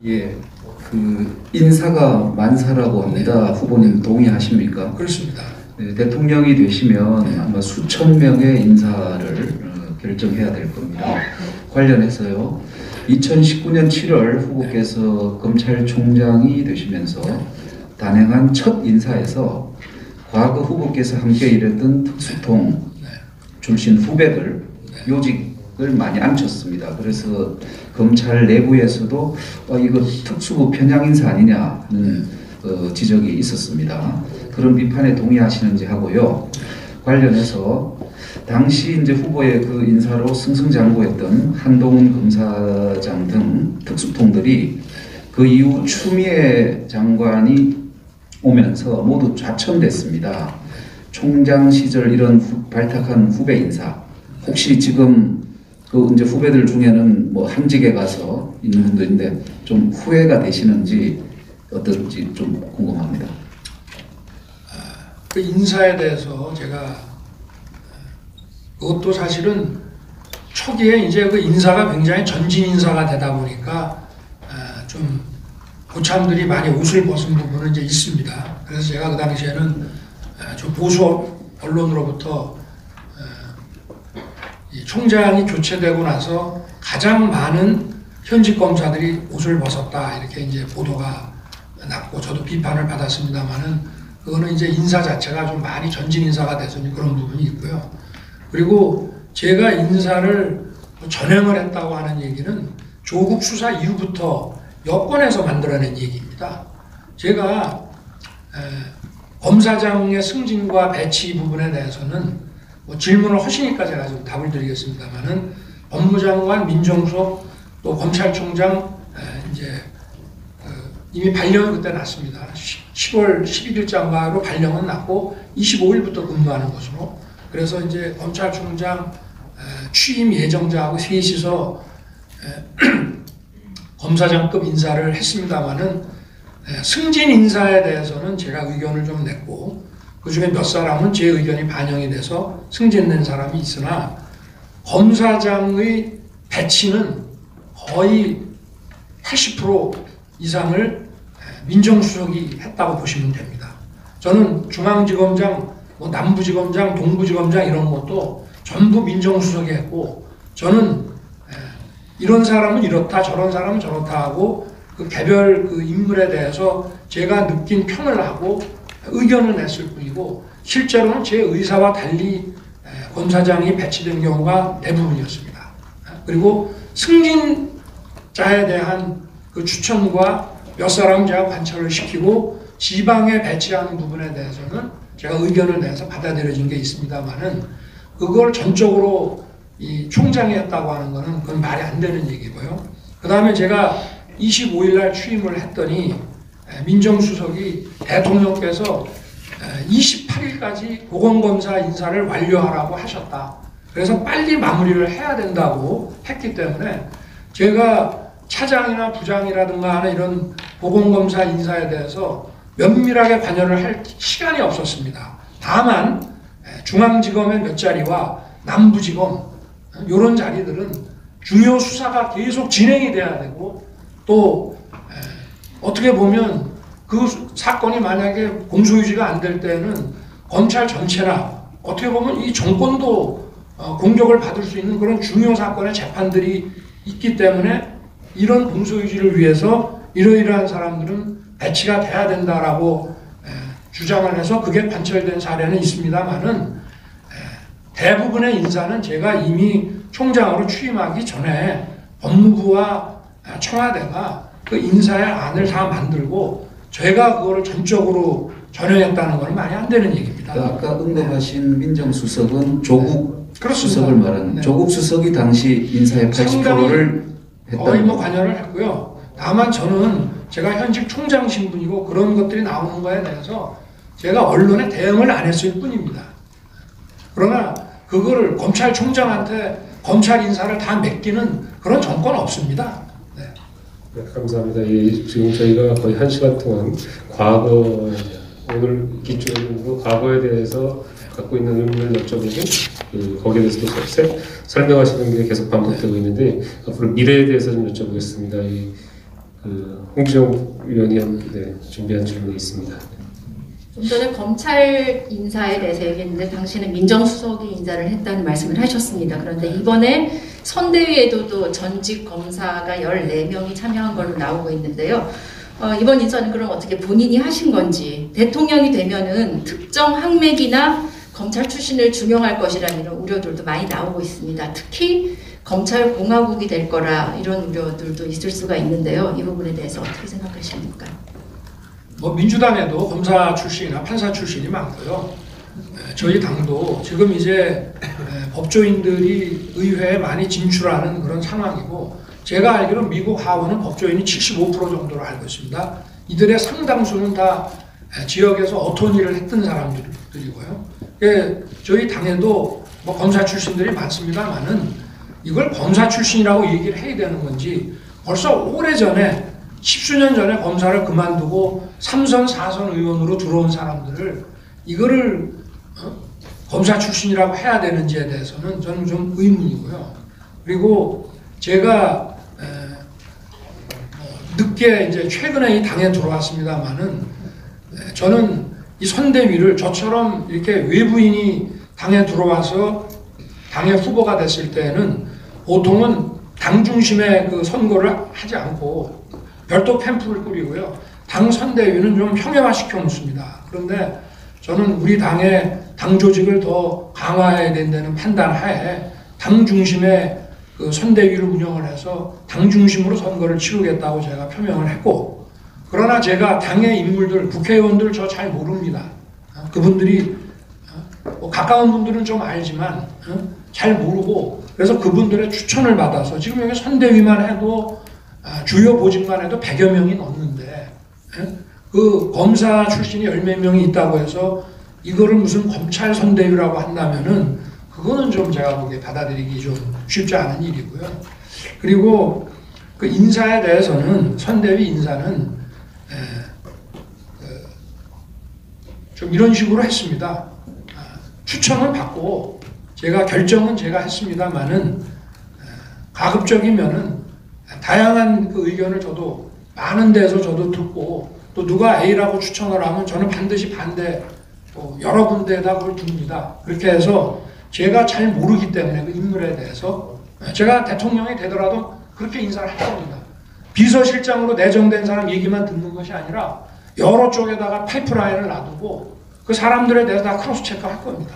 예, 인사가 만사라고 합니다. 후보님 동의하십니까? 그렇습니다. 네, 대통령이 되시면 아마 수천 명의 인사를 결정해야 될 겁니다. 관련해서요. 2019년 7월 후보께서 검찰총장이 되시면서 단행한 첫 인사에서 과거 후보께서 함께 일했던 특수통 출신 후배들 요직을 많이 앉혔습니다. 그래서 검찰 내부에서도 이거 특수부 편향 인사 아니냐 하는 지적이 있었습니다. 그런 비판에 동의하시는지 하고요. 관련해서 당시 이제 후보의 그 인사로 승승장구했던 한동훈 검사장 등 특수통들이 그 이후 추미애 장관이 오면서 모두 좌천됐습니다. 총장 시절 이런 발탁한 후배 인사, 혹시 지금 그 이제 후배들 중에는 뭐 한직에 가서 있는 분들인데 좀 후회가 되시는지 어떨지 좀 궁금합니다. 그 인사에 대해서 제가 그것도 사실은 초기에 이제 그 인사가 굉장히 전진 인사가 되다 보니까 좀 고참들이 많이 옷을 벗은 부분은 이제 있습니다. 그래서 제가 그 당시에는 좀 보수 언론으로부터 이 총장이 교체되고 나서 가장 많은 현직 검사들이 옷을 벗었다 이렇게 이제 보도가 났고 저도 비판을 받았습니다만은 그거는 이제 인사 자체가 좀 많이 전진 인사가 돼서 그런 부분이 있고요. 그리고 제가 인사를 전행을 했다고 하는 얘기는 조국 수사 이후부터 여권에서 만들어낸 얘기입니다. 제가 검사장의 승진과 배치 부분에 대해서는 뭐 질문을 하시니까 제가 좀 답을 드리겠습니다만은 법무장관, 민정수석 또 검찰총장 이제 이미 발령이 그때 났습니다. 10월 11일자로 발령은 났고 25일부터 근무하는 것으로. 그래서 이제 검찰총장 취임 예정자하고 셋이서 검사장급 인사를 했습니다만은 승진 인사에 대해서는 제가 의견을 좀 냈고 그 중에 몇 사람은 제 의견이 반영이 돼서 승진된 사람이 있으나 검사장의 배치는 거의 80% 이상을 민정수석이 했다고 보시면 됩니다. 저는 중앙지검장, 뭐 남부지검장, 동부지검장 이런 것도 전부 민정수석이 했고 저는 이런 사람은 이렇다 저런 사람은 저렇다 하고 그 개별 그 인물에 대해서 제가 느낀 평을 하고 의견을 냈을 뿐이고 실제로는 제 의사와 달리 검사장이 배치된 경우가 대부분이었습니다. 그리고 승진자에 대한 그 추천과 몇 사람 제가 관철을 시키고 지방에 배치하는 부분에 대해서는 제가 의견을 내서 받아들여진 게 있습니다만은 그걸 전적으로 이 총장이 했다고 하는 거는 그건 말이 안 되는 얘기고요. 그 다음에 제가 25일 날 취임을 했더니 민정수석이 대통령께서 28일까지 보건검사 인사를 완료하라고 하셨다. 그래서 빨리 마무리를 해야 된다고 했기 때문에 제가 차장이나 부장이라든가 하는 이런 보건검사 인사에 대해서 면밀하게 관여를 할 시간이 없었습니다. 다만 중앙지검의 몇 자리와 남부지검 이런 자리들은 중요 수사가 계속 진행이 돼야 되고 또 어떻게 보면 그 사건이 만약에 공소유지가 안 될 때는 검찰 전체나 어떻게 보면 이 정권도 공격을 받을 수 있는 그런 중요 사건의 재판들이 있기 때문에 이런 공소유지를 위해서 이러이러한 사람들은 배치가 돼야 된다라고 주장을 해서 그게 관철된 사례는 있습니다만은 대부분의 인사는 제가 이미 총장으로 취임하기 전에 법무부와 청와대가 그 인사의 안을 다 만들고 제가 그거를 전적으로 전형했다는 건 말이 안 되는 얘기입니다. 아까 언급하신 민정수석은 조국 그렇습니다. 수석을 말하는 조국 수석이 당시 인사의 80%를 거의 뭐 관여를 했고요. 다만 저는 제가 현직 총장 신분이고 그런 것들이 나오는 거에 대해서 제가 언론에 대응을 안 했을 뿐입니다. 그러나 그거를 검찰총장한테 검찰 인사를 다 맡기는 그런 정권 없습니다. 네. 네, 감사합니다. 지금 저희가 거의 1시간 동안 과거, 오늘 기준으로 과거에 대해서 갖고 있는 의문을 여쭤보고 거기에 대해서도 설명하시는 게 계속 반복되고 있는데 앞으로 미래에 대해서 좀 여쭤보겠습니다. 홍기정 위원이 준비한 질문이 있습니다. 좀 전에 검찰 인사에 대해서 얘기했는데 당신은 민정수석이 인사를 했다는 말씀을 하셨습니다. 그런데 이번에 선대위에도 또 전직 검사가 14명이 참여한 걸로 나오고 있는데요. 이번 인사는 그럼 어떻게 본인이 하신 건지, 대통령이 되면은 특정 학맥이나 검찰 출신을 중용할 것이라는 이런 우려들도 많이 나오고 있습니다. 특히 검찰 공화국이 될 거라 이런 우려들도 있을 수가 있는데요. 이 부분에 대해서 어떻게 생각하십니까? 뭐 민주당에도 검사 출신이나 판사 출신이 많고요. 저희 당도 지금 이제 법조인들이 의회에 많이 진출하는 그런 상황이고, 제가 알기로 미국 하원은 법조인이 75% 정도로 알고 있습니다. 이들의 상당수는 다 지역에서 어토니를 했던 사람들이고요. 저희 당에도 뭐 검사 출신들이 많습니다만은 이걸 검사 출신이라고 얘기를 해야 되는 건지, 벌써 오래전에 10수년 전에 검사를 그만두고 3선, 4선 의원으로 들어온 사람들을 이거를 검사 출신이라고 해야 되는지에 대해서는 저는 좀 의문이고요. 그리고 제가 늦게 이제 최근에 이 당에 들어왔습니다만은 저는 이 선대위를 저처럼 이렇게 외부인이 당에 들어와서 당의 후보가 됐을 때는 보통은 당 중심의 그 선거를 하지 않고 별도 캠프를 꾸리고요. 당 선대위는 좀 평형화시켜 놓습니다. 그런데 저는 우리 당의 당 조직을 더 강화해야 된다는 판단 하에 당 중심의 그 선대위를 운영을 해서 당 중심으로 선거를 치르겠다고 제가 표명을 했고, 그러나 제가 당의 인물들, 국회의원들 저 잘 모릅니다. 그분들이 뭐 가까운 분들은 좀 알지만 잘 모르고, 그래서 그분들의 추천을 받아서 지금 여기 선대위만 해도 주요 보직만 해도 100여 명이 넘는데, 그 검사 출신이 10몇 명이 있다고 해서 이거를 무슨 검찰 선대위라고 한다면은 그거는 좀 제가 보기에 받아들이기 좀 쉽지 않은 일이고요. 그리고 그 인사에 대해서는, 선대위 인사는 좀 이런 식으로 했습니다. 추천을 받고 결정은 제가 했습니다만은 가급적이면은 다양한 그 의견을 저도 많은 데서 저도 듣고, 또 누가 A라고 추천을 하면 저는 반드시 반대, 여러 군데에다 그걸 둡니다. 그렇게 해서 제가 잘 모르기 때문에 그 인물에 대해서 제가 대통령이 되더라도 그렇게 인사를 할 겁니다. 비서실장으로 내정된 사람 얘기만 듣는 것이 아니라 여러 쪽에다가 파이프라인을 놔두고 그 사람들에 대해서 다 크로스 체크할 겁니다.